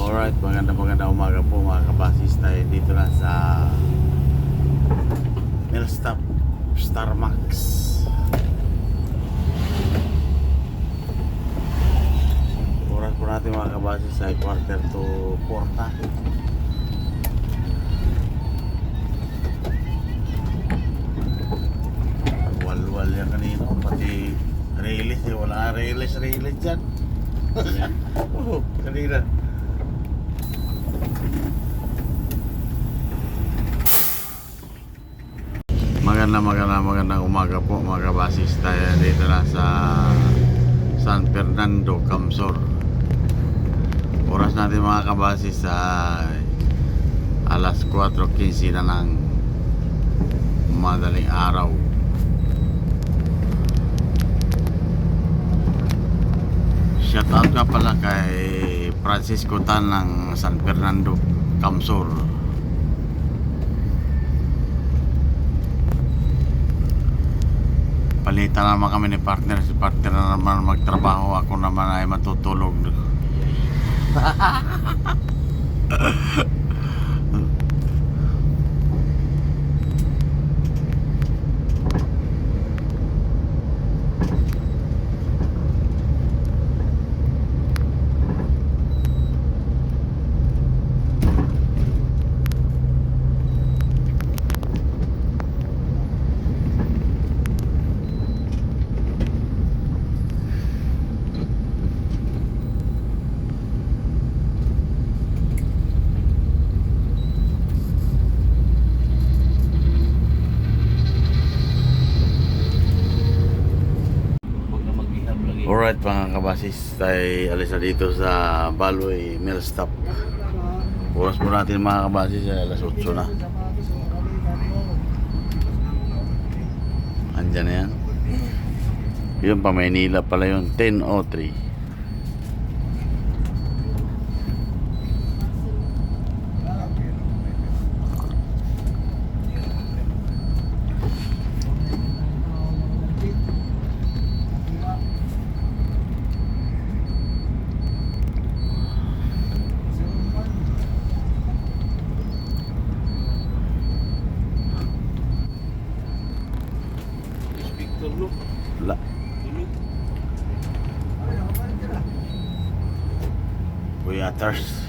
Alright, maganda umaga po mga kabasis. Tayo dito na sa Millstop Starmax. Oras po natin mga kabasis ay 3:45. Walwal yan kanina, pati release eh, wala release dyan. Oo, kanina. Magandang umaga po mga kabasis. Tayo dito na sa San Fernando, Camsor. Oras natin mga kabasis ay alas 4:15 na ng madaling araw. Shout out nga pala kay Francisco Tan ng San Fernando, Camsor. Palitan naman kami ni partner. Si partner na naman magtrabaho. Ako naman ay matutulog. Alright mga kabasis, tayo alis na dito sa Balway Millstop. Oras po natin mga kabasis ay alas 8 na. Andyan na yan. Yun pa Maynila pala yun, 10:03. La. Puyaters.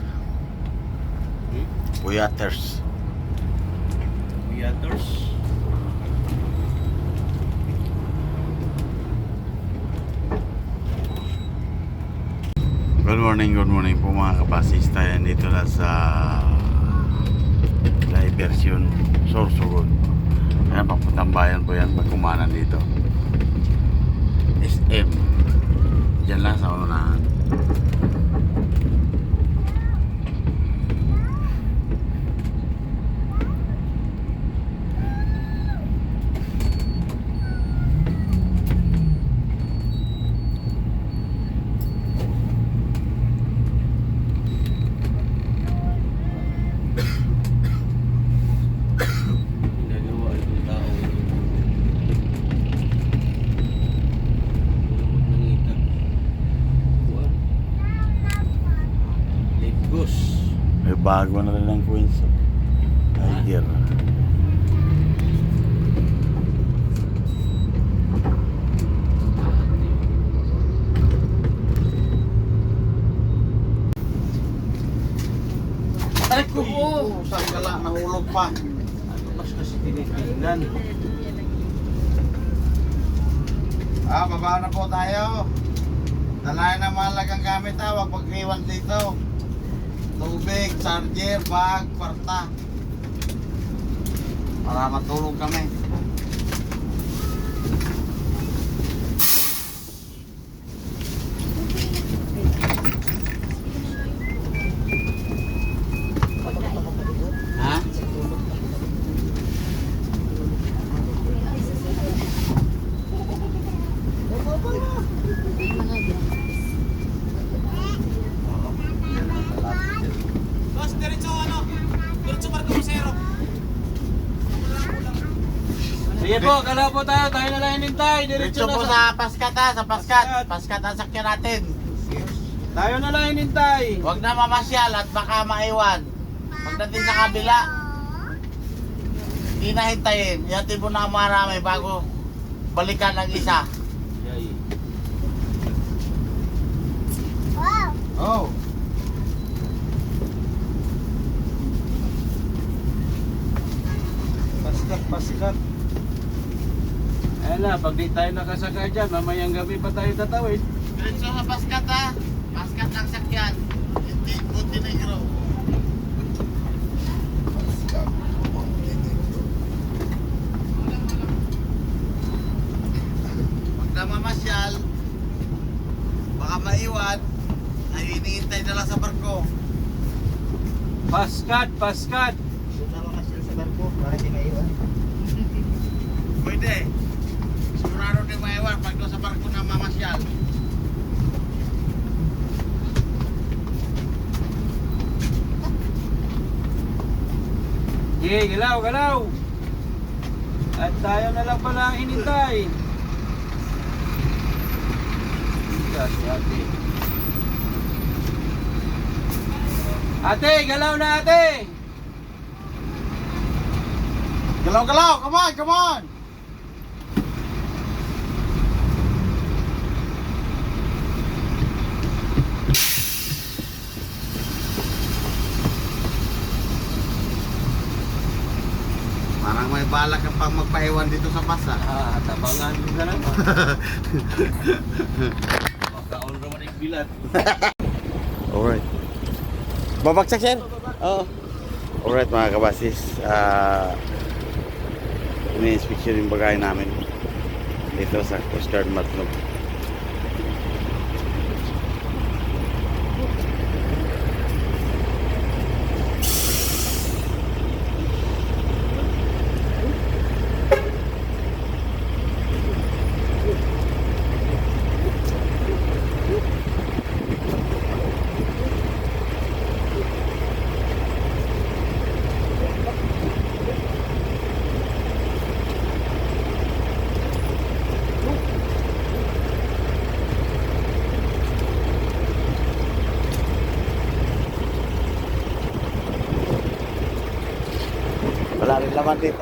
Good morning po mga kabasis. Tayo dito na sa live version Sorsogon. Ayan, papuntang bayan po yan pag kumanan dito. SM. Diyan lang sa unahan. Bago na rin ang Queens Tiger. Ay ko po! Saan ka lang? Nahulog pa. Ano mas kasi tinitignan? Baba na po tayo. Dalayan na mahalagang gamit ha. Huwag pag-iwan dito. Tubig, charger, bag, kwarta para matulog kami. Ha? Sige po, kala po tayo na lang hinintay. Diretso po sa Paskat ha, sa Paskat ang sakyan natin. Tayo na lang hinintay. Huwag na mamasyal at baka maiwan. Pagdating sa kabila, hindi na hintayin. Ihatid mo na marami bago balikan ang isa. Oh. Pasikat. Ayan na, pag di tayo nakasakay dyan, mamayang gabi pa tayo tatawid. Diretso sa Paskat ha. Paskat ang sakyan. Hindi, Montenegro. Pag namamasyal, baka maiwan, ay hinihintay na lang sa barko. Paskat. Pwede. Sigurado di maiwan pag doon sa barko na mamasyal. Galaw. At tayo na lang pala ang hinintay. Si ate. Ate, galaw na ate. Galaw! Come on! Parang may balak ka pang magpaiwan dito sa pasa. Tabangan mo na naman. Magkaon naman yung bilat. Alright. Babagsak sir? Oo. Alright mga kabasis. Ini-inspection yung bagay namin dito sa Coast Guard Matnog. Wala rin laman dito.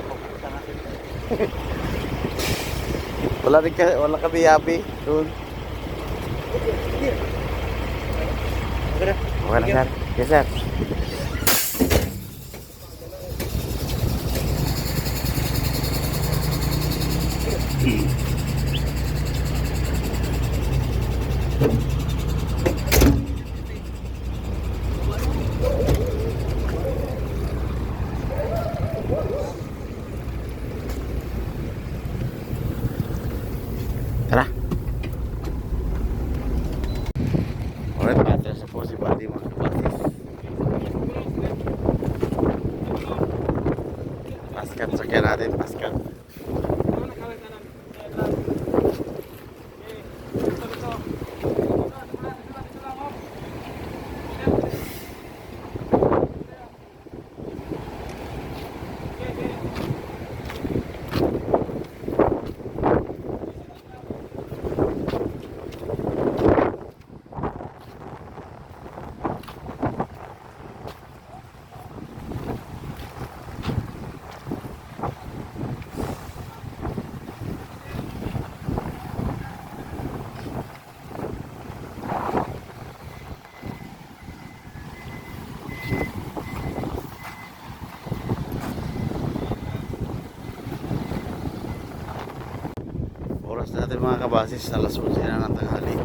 Wala kabi-yabi doon. Okay na sir. Yes sir. Tara. Alright, patras na po si Buddy mga kabasis. Paskat, sakyan natin, paskat. Oras natin mga kabasis, alas 11 na ng tanghali.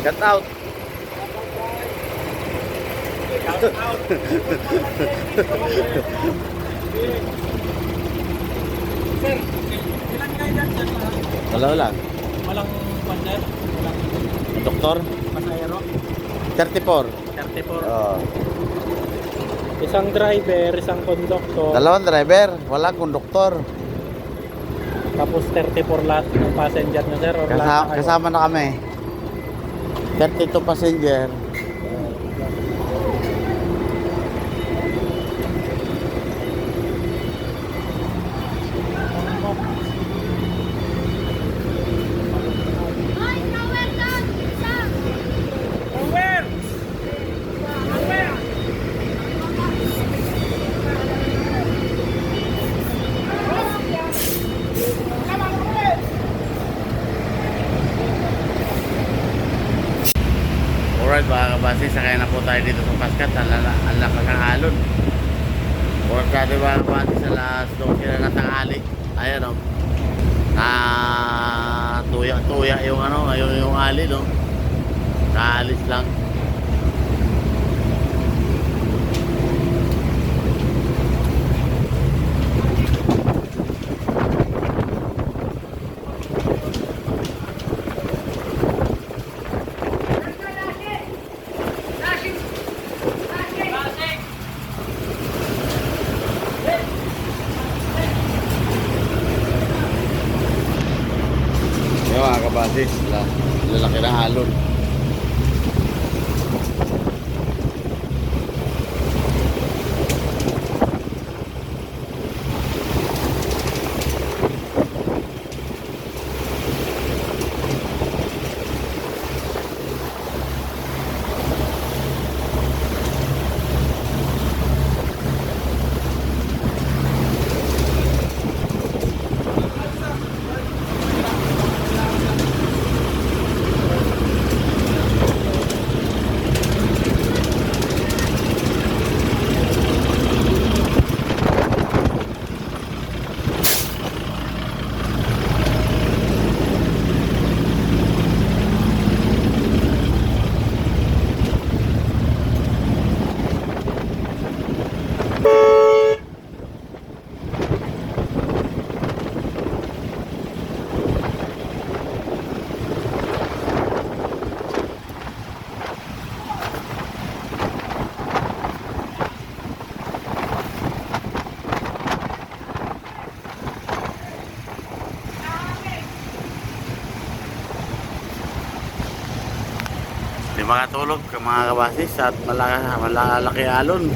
Get out! Sir, ilan kayo dyan dyan lahat? Walang Walang pander? Walang doktor? pasayero? 34. 34. Oo. Isang driver, isang conductor. So, Dalawang driver, wala konduktor. tapos 34 lahat ng passenger nyo, sir? Or lahat na kayo? Kasama na kami. 32 passenger. Alright mga kabase, sakay na po tayo dito sa Paskat. Ang lakas ng alon. Oras natin mga kabase sa alas 12 na ng tanghali. Ayan o. Na tuya yung ano, yung alin o. Kaalis lang. Yung mga kabase, lalaki ng alon. Di makatulog mga kabasis at malalaki alon.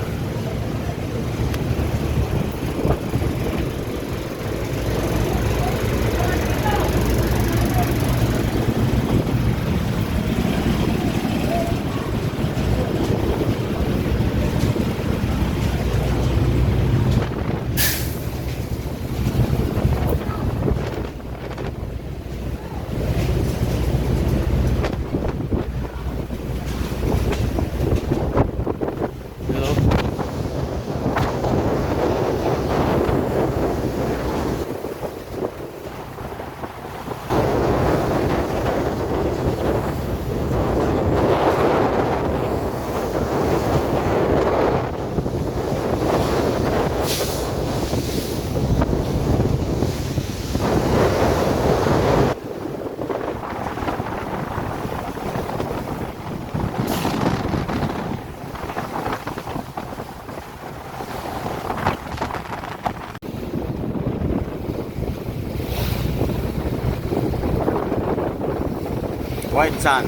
White sand.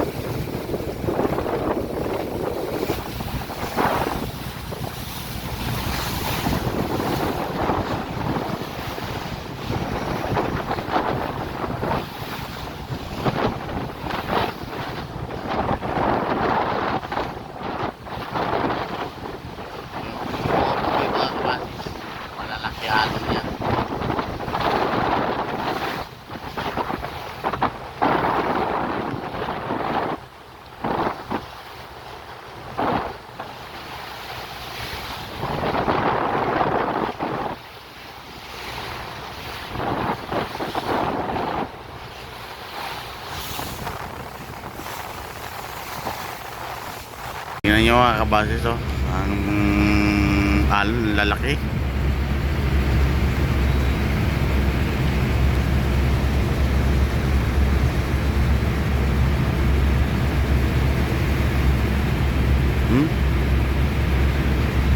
Malalaki alon yan. Tingnan nyo mga kabasis, oh. Ang alon lalaki.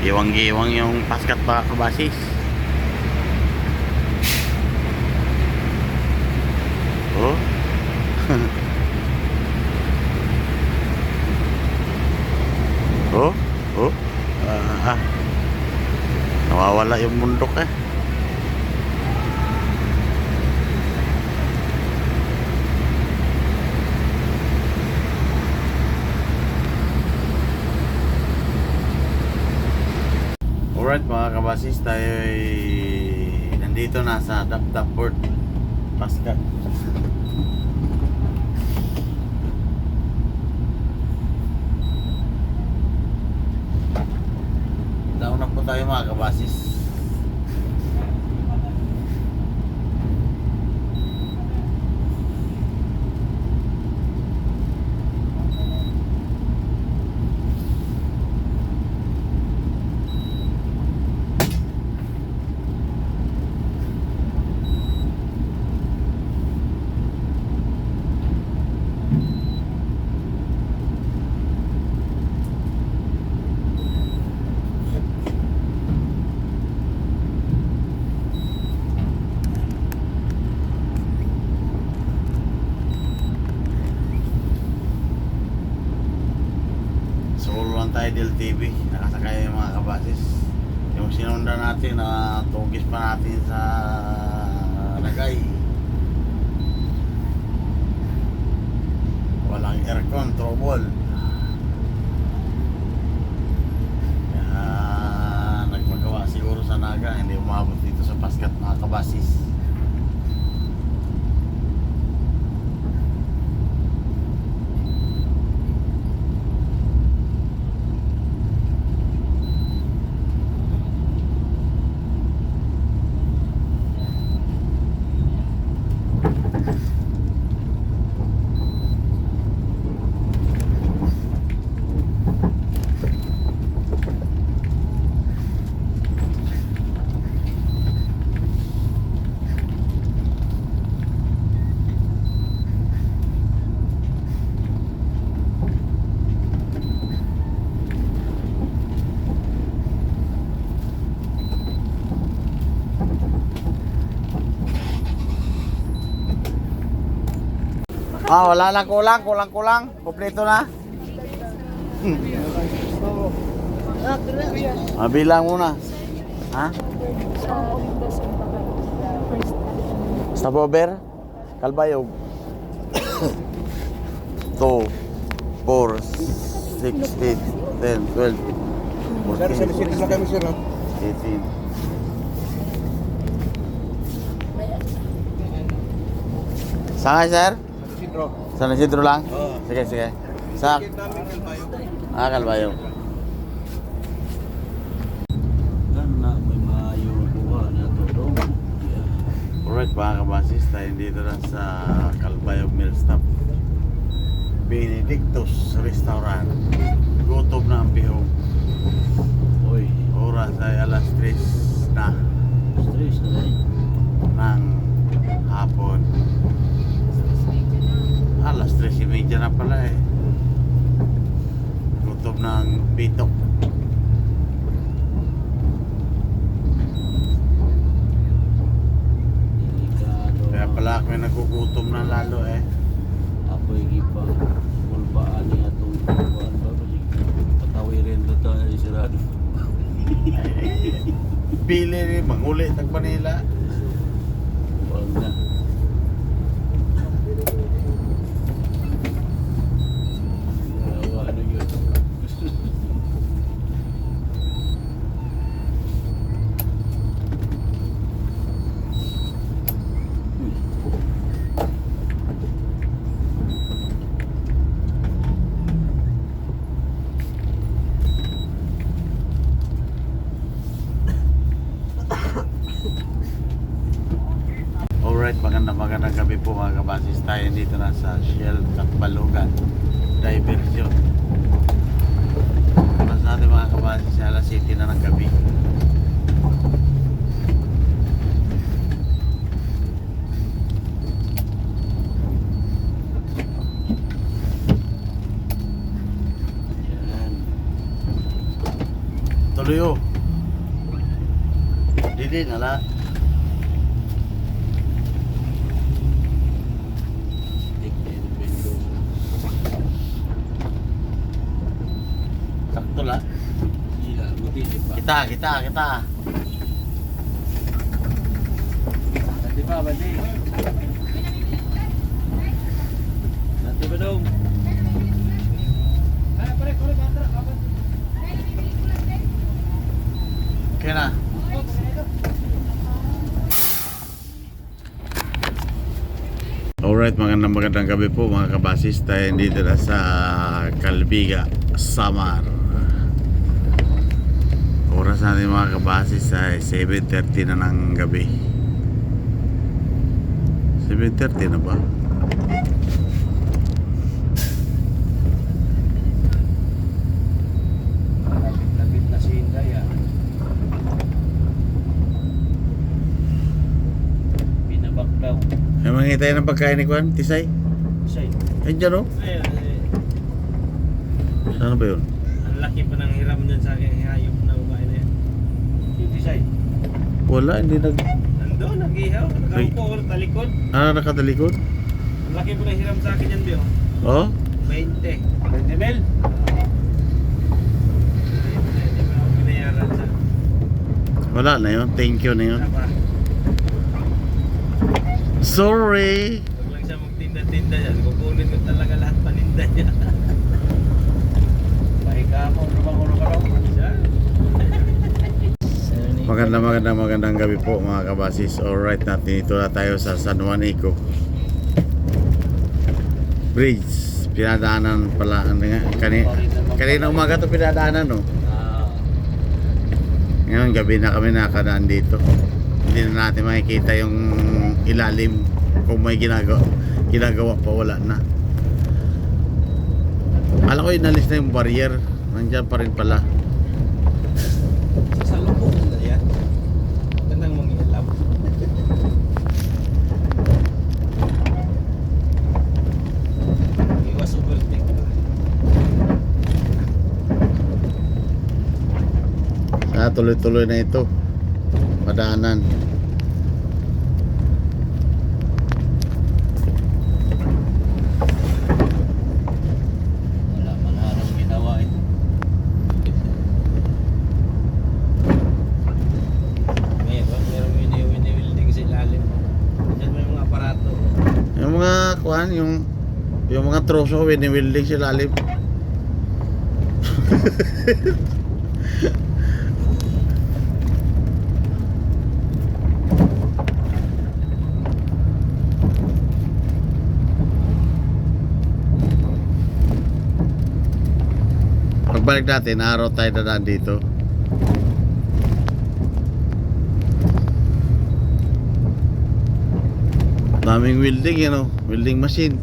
Iwang giwang yung paskat pa kabasis. Oh. Oh, oh. Nawawala yung bundok eh. Alright mga kabasis, tayo ay nandito na sa Dapdap Port Paskat. Down na po tayo mga kabasis. Tidal TV, nakasakay yung mga kabasis. Yung sinundan natin na tugis pa natin sa lagay, walang aircon, trouble. Kaya nagpagawa siguro sa Naga, hindi umabot dito sa Paskat mga kabasis. Wala lang kulang. Kompleto na. Bilang muna. Ha? Stopover? Kalbayog. 2, 4, 6, 8, 10, 12, 14, 18. Saan sir? Sa Isidro lang? Oo. Sige. Sa Kalbayog. Na may maayo kuha na to do. Alright mga kabasis, tayo dito na sa Kalbayog Mill Stop, Benedictus Restaurant. Gutom na ang bihog. Oy, Oras ay alas 3 na stress na rin. ng hapon. Alas 3:30 na pala eh. Gutom ng bitok. Delikado. Kaya pala ako yung nagugutom na lalo eh. Apoy gipa. Kulbaan niya itong kulbaan ba kasi patawirin na tayo sirado. Pili rin, manguli tag Manila. Wag na. Yawa na yun. Alright, magandang gabi po mga kabasis. Tayo dito na sa Shell Katbalogan Diversion. Oras natin mga kabasis, alas 7 na ng gabi. Yan. Tuloy oh. din, wala. Sakto la. Gila, buti di ba? Kita. Nanti ba, bandi? Nanti ba dong? Kaya na. Alright, magandang gabi po mga kabasis. Tayo dito na sa Calbiga, Samar. Oras natin mga kabasis ay 7:30 na ng gabi. 7:30 na ba? Lapit na si Inday ah. Binabak daw. Ay, mangitay ng pagkain ni Kwan, Tisay. Say. Ay, dyan o. Ayun, Saan ba yun? ang laki pa ng hiram dyan sa aking hayop na babae na yan. Hindi say. Wala, hindi nag... Nandun, nag-ihaw, nakaupo, talikod. nakatalikod? Ang laki pa ng hiram sa akin yan, Bio. Oh? 20. 20 mil? Hindi mo ako binayaran sa... Wala na yun. Thank you na yun. Apa? Sorry! Huwag lang siya magtinda-tinda yan. Kukunin ko talaga lahat paninda niya. Pahiga mo, lumang-ulo ka raw. Siya. Magandang gabi po mga kabasis. Alright, natin ito na tayo sa San Juanico Bridge. Pinadaanan pala kanina umaga ito pinadaanan, no? Ngayon gabi na kami nakadaan dito. Hindi na natin makikita yung ilalim. Kung may ginagawa pa, wala na. Alam ko inalis na yung barrier. Nandiyan pa rin pala. Sa salubong na yan. Gandang mangilaw. Iwas overtake. Tuloy-tuloy na ito. Padaanan. Wala man harang ginawa ito. Merong wini-wilding sa ilalim. Diyan may mga aparato. Yung mga kuhan, yung mga troso wini-wielding sa lalim. Pagbalik natin, araw tayo dadaan dito. Daming welding, you know, welding machine.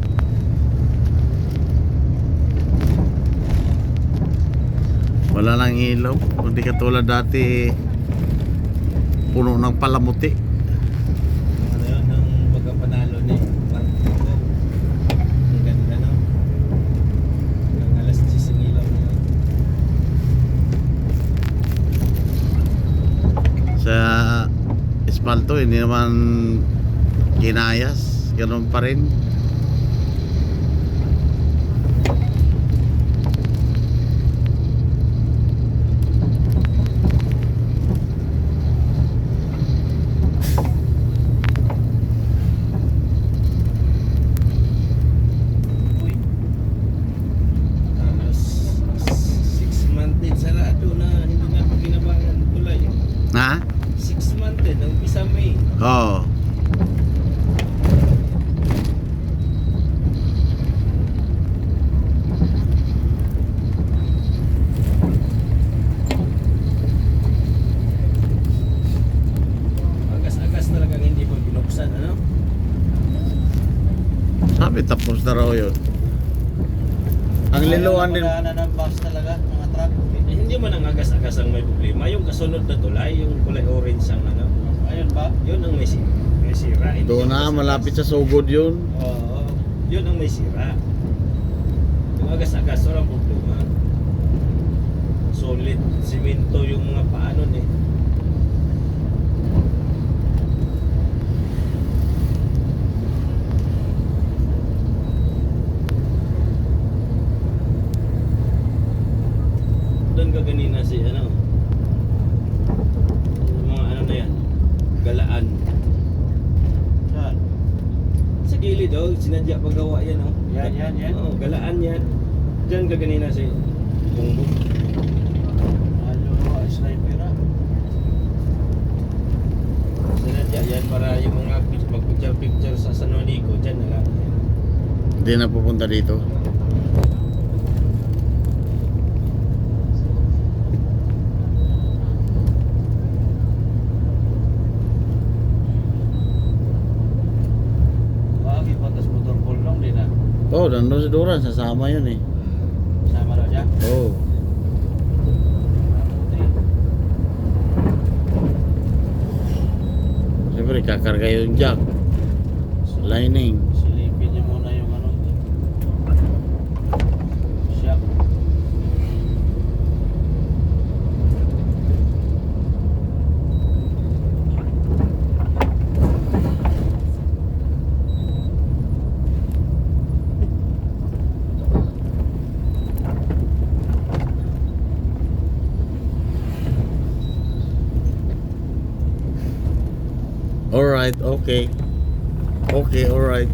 Wala nang ilaw, hindi katulad dati puno ng palamuti. Ano yun, nung magkapanalo ni Marco. Ang ganda, no? Hanggang alas 10 ang ilaw na yun. Sa espalto, hindi naman ginayas, ganun pa rin. Uy. Halos 6 months din sarado na hindi na pa ginabangan tulay. Ha? 6 months din, ang umpisa May. Oo. Agas-agas talagang hindi ko binuksan, ano? Sabi tapos na raw yun. Ang liluan din. Wala na ng bus talaga, mga truck. Hindi man ang agas-agas ang may problema. Yung kasunod na tulay, yung kulay orange ang ano. Ayun ba? Yun ang may sira. Hindi Doon yung na, agas-agas. malapit sa sugod yun. Oo. Yun ang may sira. Yung agas-agas, walang problema. Solid, simento yung mga paano eh. gilid oh, sinadya paggawa yan oh. Yan. Oo, galaan yan. Diyan ka ganina si Bongbong. Ano, sniper ah. Sinadya yan para yung mga magpicture sa San Juanico, diyan na lang. Hindi na pupunta dito. Bakit patas motor kulong din ah. Oh, nandun si Duran, sasama yun eh. Sama daw siya. Oh. Siyempre, kakarga yung jack. Lining. Silipin niyo muna yung ano. Shock. Alright, okay. Okay, alright.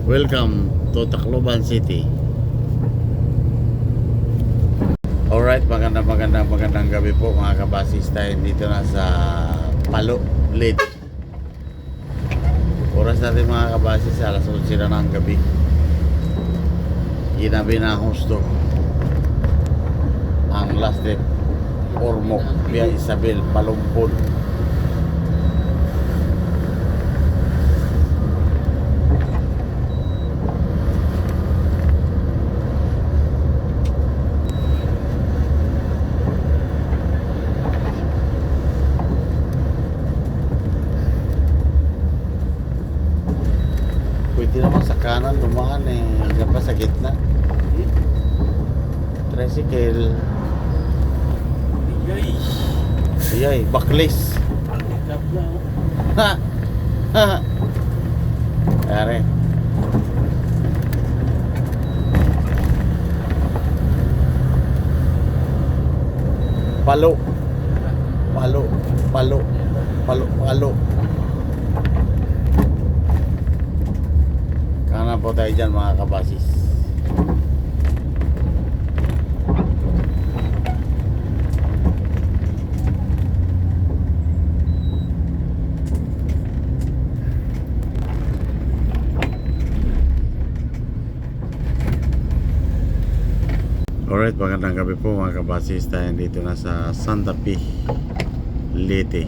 Welcome to Tacloban City. Alright, magandang gabi po mga kabasista. Dito na sa Palo Lake. Oras natin mga kabasista, alas 11 na ng gabi. Ginabi na husto ang last step Ormoc via Isabel Palumpon. Pwede naman sa kanan dumaan eh. Diyan pa sa gitna. Tricycle. Yay! Ayay, backless. Pagkap na oh. Ha! Ha! Kaya Palo. Palo. Palo. Palo. Palo. Kanan po tayo dyan mga kabasis. Alright, magandang gabi po mga kabasis. Tayo dito na sa Santa Fe, Leyte.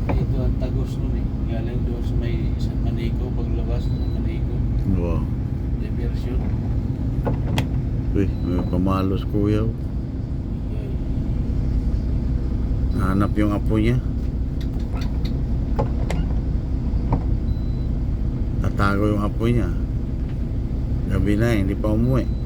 Ito ang tagos nun eh. Galing doon sa may isang Manico, paglabas ng Manico. Wow. Diversion. Uy, may pamalos kuya. Yay. Hanap yung apo niya. Tatago yung apo niya. Gabi na, hindi pa umuwi.